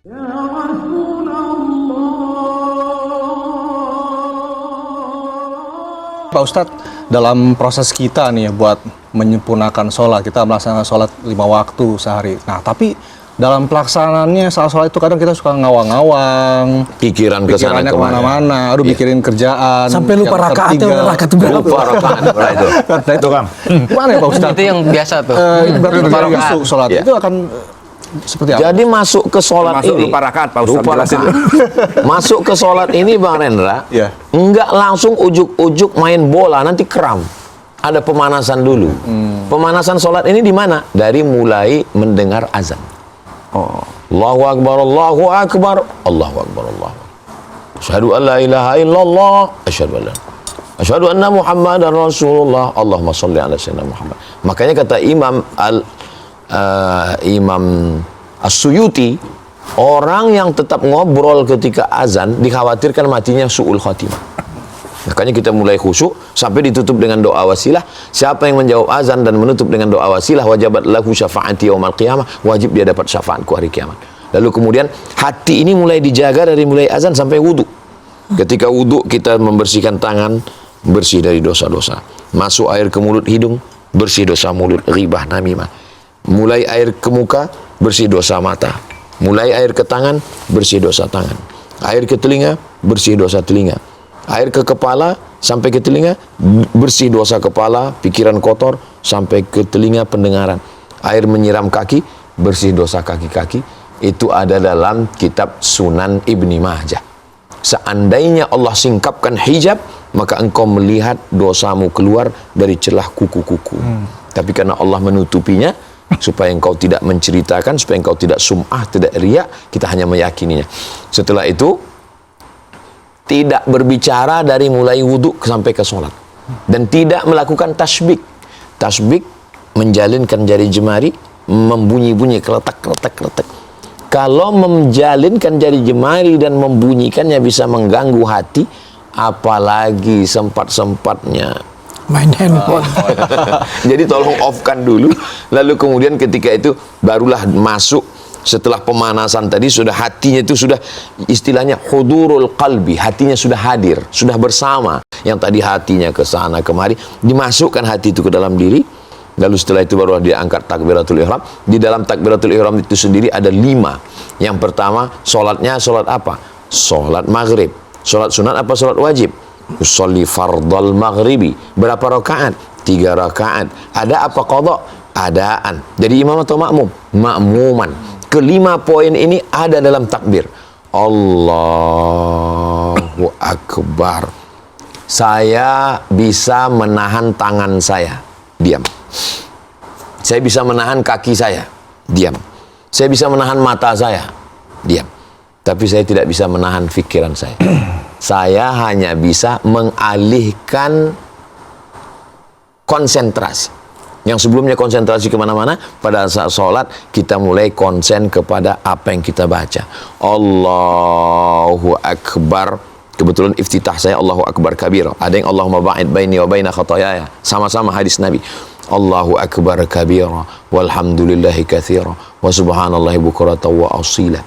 Pak Ustadz, dalam proses kita nih ya buat menyempurnakan sholat, kita melaksanakan sholat 5 waktu sehari. Nah, tapi dalam pelaksanaannya saat sholat itu kadang kita suka ngawang-ngawang, pikirannya kemana-mana, mikirin kerjaan, sampai lupa rakaatnya, rakaat berapa? Lupa rakaat itu. Nah, itu kan, gimana ya Pak Ustadz? Itu yang biasa tuh. Lupa rakaat sholat itu akan seperti apa? Jadi masuk ke sholat ini, lupa rakaat, Pak Ustadz. lupa rakaat. Masuk ke sholat ini, Bang Rendra, Ya. enggak langsung ujuk-ujuk main bola, nanti kram. Ada pemanasan dulu. Pemanasan sholat ini di mana? Dari mulai mendengar azan. Allahu Akbar, Allahu Akbar, Allahu Akbar, Allahu Akbar. Asyhadu an la ilaha illallah, asyhadu anna Muhammadan Rasulullah. Allahumma shalli ala sayyidina Muhammad. Makanya kata Imam As-Suyuti, orang yang tetap ngobrol ketika azan dikhawatirkan matinya su'ul khatimah. Makanya kita mulai khusyuk sampai ditutup dengan doa wasilah. Siapa yang menjawab azan dan menutup dengan doa wasilah, wajabat lahu syafaati yaumal qiyamah, wajib dia dapat syafaatku hari kiamat. Lalu kemudian hati ini mulai dijaga dari mulai azan sampai wudu. Ketika wudu kita membersihkan tangan, bersih dari dosa-dosa. Masuk air ke mulut hidung, bersih dosa mulut, ghibah, namimah. Mulai air ke muka, bersih dosa mata. Mulai air ke tangan, bersih dosa tangan. Air ke telinga, bersih dosa telinga. Air ke kepala sampai ke telinga, bersih dosa kepala, pikiran kotor sampai ke telinga, pendengaran. Air menyiram kaki, bersih dosa kaki-kaki. Itu ada dalam kitab Sunan Ibni Majah. Seandainya Allah singkapkan hijab, maka engkau melihat dosamu keluar dari celah kuku-kuku. Tapi karena Allah menutupinya, supaya engkau tidak menceritakan, supaya engkau tidak sum'ah, tidak riya, kita hanya meyakininya. Setelah itu, tidak berbicara dari mulai wudhu sampai ke sholat. Dan tidak melakukan tasbik. Tasbik, menjalinkan jari jemari, membunyi-bunyi, keletak. Kalau menjalinkan jari jemari dan membunyikannya bisa mengganggu hati, apalagi sempat-sempatnya Main handphone. Jadi tolong off-kan dulu. Lalu kemudian ketika itu barulah masuk. Setelah pemanasan tadi sudah hatinya itu sudah istilahnya hudurul qalbi, hatinya sudah hadir, sudah bersama. Yang tadi hatinya ke sana kemari, dimasukkan hati itu ke dalam diri. Lalu setelah itu baru diangkat takbiratul ihram. Di dalam takbiratul ihram itu sendiri ada 5. Yang pertama, sholatnya sholat apa? Sholat maghrib. Sholat sunat apa sholat wajib? Usolli fardal maghribi. Berapa rakaat? 3 rakaat. Ada apa qadha? Adaan. Jadi imam atau makmum? Makmuman. Kelima poin ini ada dalam takbir. Allahu Akbar. Saya bisa menahan tangan saya. Diam. Saya bisa menahan kaki saya. Diam. Saya bisa menahan mata saya. Diam. Tapi saya tidak bisa menahan pikiran saya. Saya hanya bisa mengalihkan konsentrasi. Yang sebelumnya konsentrasi kemana-mana, pada saat sholat kita mulai konsen kepada apa yang kita baca. Allahu Akbar. Kebetulan iftitah saya Allahu Akbar kabira. Ada yang Allahumma ba'id baini wa baina khatayaya. Sama-sama hadis Nabi. Allahu Akbar kabira walhamdulillahi katsira wa subhanallahi bukratan wa asila.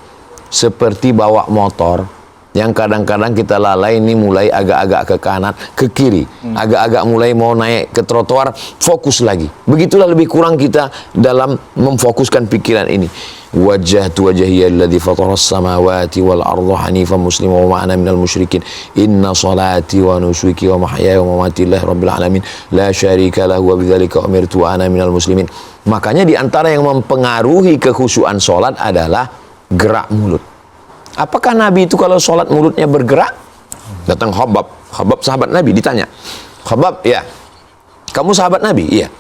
Seperti bawa motor yang kadang-kadang kita lalai, ini mulai agak-agak ke kanan, ke kiri, agak-agak mulai mau naik ke trotoar, fokus lagi. Begitulah lebih kurang kita dalam memfokuskan pikiran ini. Wajjahtu wajhiya alladzi fatara as-samawati wal arda hanifan musliman wa ma ana minal musyrikin. Inna salati wa nusuki wa mahyaya wa mamati lillahi rabbil alamin la syarika lahu wa bidzalika umirtu wa ana minal muslimin. Makanya di antara yang mempengaruhi kekhusyuan salat adalah gerak mulut. Apakah Nabi itu kalau sholat mulutnya bergerak? Datang Khabbab sahabat Nabi, ditanya, Khabbab, ya, kamu sahabat Nabi? Iya.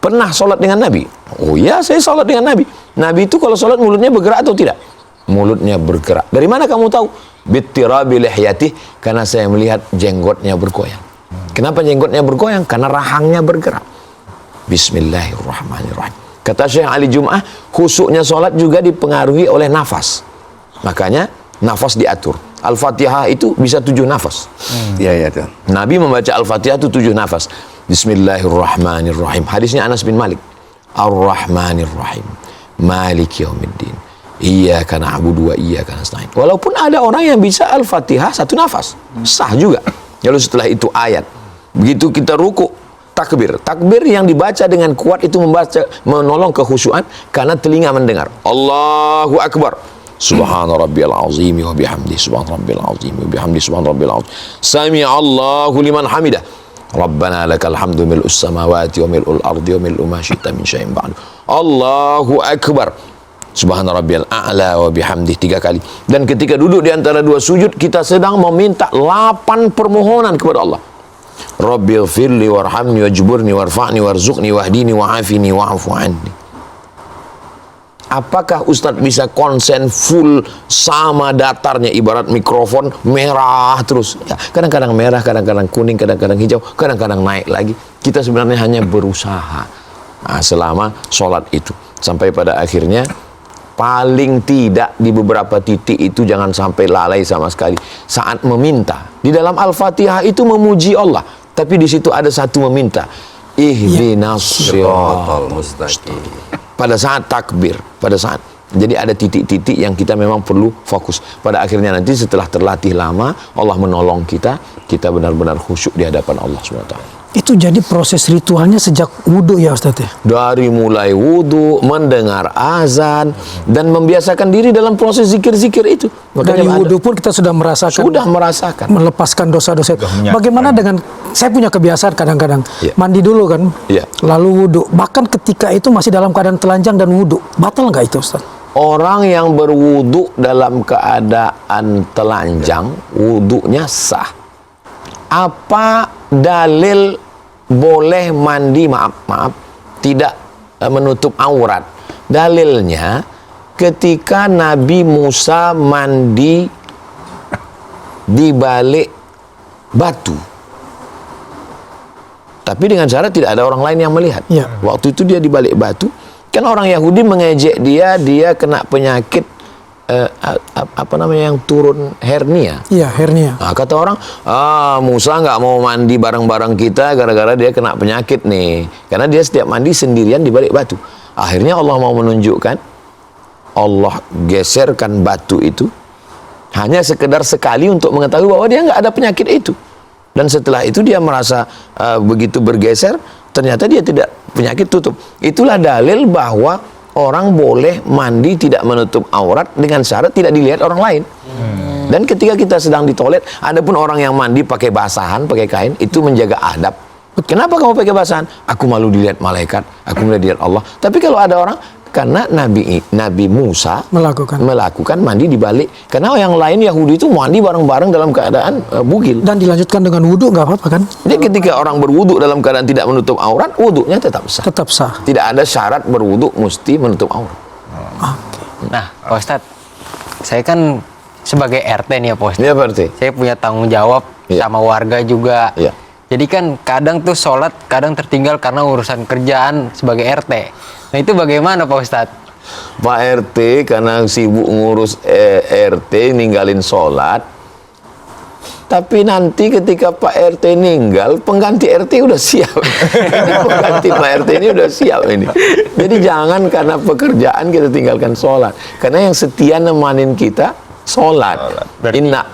Pernah sholat dengan Nabi? Oh iya, saya sholat dengan Nabi. Nabi itu kalau sholat mulutnya bergerak atau tidak? Mulutnya bergerak. Dari mana kamu tahu? Bittirabi lihyatih, karena saya melihat jenggotnya bergoyang. Kenapa jenggotnya bergoyang? Karena rahangnya bergerak. Bismillahirrahmanirrahim. Kata Syekh Ali Jum'ah, khusyuknya sholat juga dipengaruhi oleh nafas. Makanya nafas diatur. Al-Fatihah itu bisa 7 nafas. Iya. Nabi membaca Al-Fatihah itu 7 nafas. Bismillahirrahmanirrahim. Hadisnya Anas bin Malik. Ar-Rahmanirrahim. Maliki yaumiddin. Iyyaka na'budu wa iyyaka nasta'in. Walaupun ada orang yang bisa Al-Fatihah satu nafas, sah juga. Lalu setelah itu ayat. Begitu kita ruku, takbir. Takbir yang dibaca dengan kuat itu menolong kekhusyuan karena telinga mendengar. Allahu Akbar. Subhana rabbiyal azim wa bihamdi. Subhana rabbiyal azim wa bihamdi. Subhana rabbiyal azim. Sami'allahu liman hamidah. Rabbana lakal hamdu mil'us samawati wa mil'ul ardi wa mil'u ma syi'ta min syai'in ba'du. Allahu Akbar. Subhana rabbiyal a'la wa bihamdi 3 kali. Dan ketika duduk di antara 2 sujud, kita sedang meminta 8 permohonan kepada Allah. Rabbighfirli warhamni wajburni warfa'ni warzuqni wahdini wa'afini wa'afu anni. Apakah Ustadz bisa konsen full sama datarnya, ibarat mikrofon merah terus? Ya, kadang-kadang merah, kadang-kadang kuning, kadang-kadang hijau, kadang-kadang naik lagi. Kita sebenarnya hanya berusaha selama sholat itu. Sampai pada akhirnya paling tidak di beberapa titik itu jangan sampai lalai sama sekali saat meminta. Di dalam Al-Fatihah itu memuji Allah, tapi di situ ada satu meminta, ihdinas siratal mustaqim. Pada saat takbir, pada saat. Jadi ada titik-titik yang kita memang perlu fokus. Pada akhirnya nanti setelah terlatih lama, Allah menolong kita benar-benar khusyuk di hadapan Allah SWT. Itu jadi proses ritualnya sejak wudhu ya Ustaz ya? Dari mulai wudhu, mendengar azan, dan membiasakan diri dalam proses zikir-zikir itu. Dari wudhu pun kita sudah merasakan. Melepaskan dosa-dosa. Bagaimana dengan, saya punya kebiasaan kadang-kadang mandi dulu kan, lalu wudhu. Bahkan ketika itu masih dalam keadaan telanjang dan wudhu. Batal nggak itu Ustaz? Orang yang berwudhu dalam keadaan telanjang, wudhunya sah. Apa dalil boleh mandi, maaf, tidak menutup aurat? Dalilnya ketika Nabi Musa mandi di balik batu, tapi dengan syarat tidak ada orang lain yang melihat. Waktu itu dia di balik batu, kan orang Yahudi mengejek dia kena penyakit yang turun hernia. Iya, hernia. Nah, kata orang, Musa nggak mau mandi bareng-bareng kita gara-gara dia kena penyakit nih. Karena dia setiap mandi sendirian di balik batu. Akhirnya Allah mau menunjukkan, Allah geserkan batu itu hanya sekedar sekali untuk mengetahui bahwa dia nggak ada penyakit itu. Dan setelah itu dia merasa begitu bergeser, ternyata dia tidak penyakit, tutup. Itulah dalil bahwa orang boleh mandi tidak menutup aurat dengan syarat tidak dilihat orang lain. Dan ketika kita sedang di toilet, ada pun orang yang mandi pakai basahan, pakai kain, itu menjaga adab. Kenapa kamu pakai basahan? Aku malu dilihat malaikat, aku malu dilihat Allah. Tapi kalau ada orang, karena Nabi Musa melakukan mandi di balik, karena yang lain Yahudi itu mandi bareng-bareng dalam keadaan bugil. Dan dilanjutkan dengan wudhu, nggak apa-apa kan? Jadi ketika orang berwudhu dalam keadaan tidak menutup aurat, wudhunya tetap sah. Tetap sah. Tidak ada syarat berwudhu mesti menutup aurat. Nah, Pak Ustadz, saya kan sebagai RT nih ya Pak Ustadz. Iya Pak RT. Saya punya tanggung jawab sama warga juga. Jadi kan kadang tuh sholat kadang tertinggal karena urusan kerjaan sebagai RT. Nah itu bagaimana Pak Ustadz? Pak RT karena sibuk ngurus RT ninggalin sholat. Tapi nanti ketika Pak RT ninggal, pengganti RT udah siap. Pengganti Pak RT ini udah siap ini. Jadi jangan karena pekerjaan kita tinggalkan sholat. Karena yang setia nemanin kita sholat.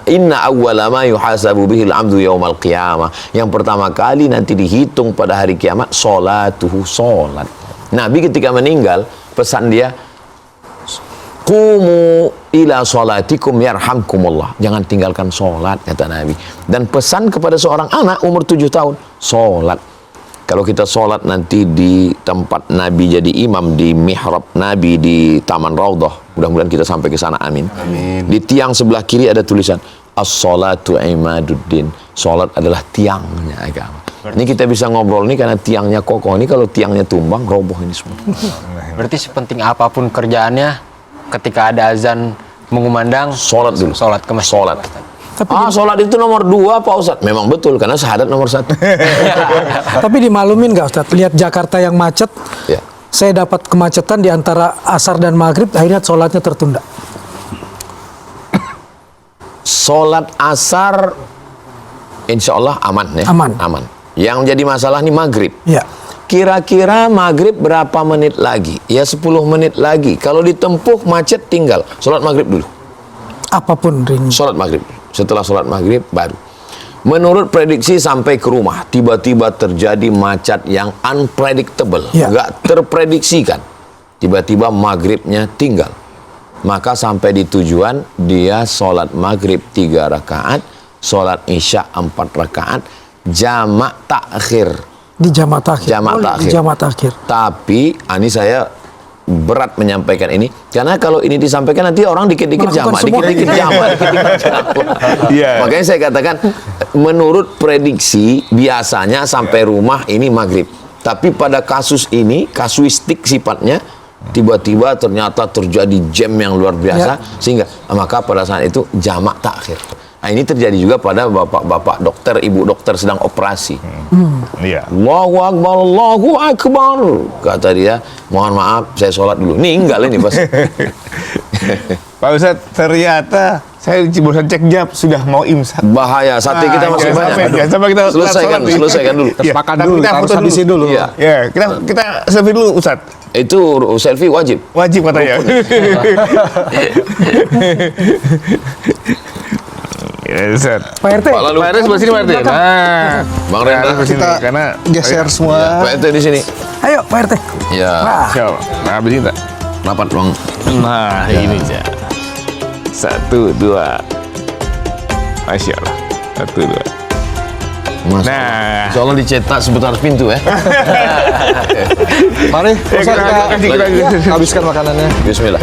Inna awwala ma yuhasabu bihil abdu yaumal qiyamah. Yang pertama kali nanti dihitung pada hari kiamat, sholatuhu, sholat. Nabi ketika meninggal, pesan dia, qumu ila sholatikum yarhamkumullah. Jangan tinggalkan sholat, kata Nabi. Dan pesan kepada seorang anak umur 7 tahun, sholat. Kalau kita sholat nanti di tempat Nabi jadi imam, di mihrab Nabi di Taman Raudhah, mudah-mudahan kita sampai ke sana, amin. Di tiang sebelah kiri ada tulisan, as-sholatu imaduddin. Sholat adalah tiangnya agama. Ini kita bisa ngobrol nih karena tiangnya kokoh. Ini kalau tiangnya tumbang, roboh ini semua. Berarti sepenting apapun kerjaannya, ketika ada azan mengumandang, sholat dulu. Sholat ke masjid. Sholat. Sholat itu nomor 2 Pak Ustadz. Memang betul, karena syahadat nomor 1. Tapi dimaklumin nggak Ustadz? Lihat Jakarta yang macet, saya dapat kemacetan di antara asar dan maghrib, akhirnya sholatnya tertunda. Sholat asar, insya Allah aman ya. Aman. Yang jadi masalah nih maghrib. kira-kira maghrib berapa menit lagi? Ya 10 menit lagi. Kalau ditempuh macet tinggal sholat maghrib dulu. Apapun ring. Sholat maghrib. Setelah sholat maghrib baru. Menurut prediksi sampai ke rumah, tiba-tiba terjadi macet yang unpredictable, Ya. nggak terprediksikan. Tiba-tiba maghribnya tinggal. Maka sampai di tujuan, dia sholat maghrib 3 rakaat, sholat isya 4 rakaat, jamak takhir. Di jamak takhir. Jamak Boleh, takhir. Di jamak takhir. Tapi, ini saya berat menyampaikan ini, karena kalau ini disampaikan nanti orang dikit-dikit Melakukan jamak, semua. dikit-dikit jamak, dikit-dikit jamak. Iya. Makanya saya katakan, menurut prediksi biasanya sampai rumah ini maghrib. Tapi pada kasus ini, kasuistik sifatnya, tiba-tiba ternyata terjadi jam yang luar biasa, sehingga maka pada saat itu jamak takhir. Nah, ini terjadi juga pada bapak-bapak dokter, ibu dokter sedang operasi. Iya. Allahu Akbar, Allahu Akbar. Kata dia, mohon maaf, saya sholat dulu. Ninggal ini, Bos. Pak Ustadz, ternyata saya barusan cek jam sudah mau imsak. Bahaya, sate kita masih jangan banyak. jangan sampai kita Selesaikan, sholat. selesaikan dulu. Iya, Makan tapi dulu, kita kita harus foto habisin dulu. Iya. Ya, kita selfie dulu Ustadz. Itu selfie wajib. Wajib katanya. Ya, Ustadz. Pak RT. Pak lalu. Pak RT sebelah sini Pak RT. Nah, Bang Rendra. Pak RT sini, Kita karena geser semua. Ya, Pak RT di sini. Ayo Pak RT. Ya, Wah. Siapa? Nah, habis ini tak? rapat Bang. Nah, ini aja. 1, 2. Masya Allah. 1, 2. Mas. Nah. Soalnya dicetak sebentar pintu ya. Mari, Ustaz, kita- kita habiskan makanannya. Bismillah.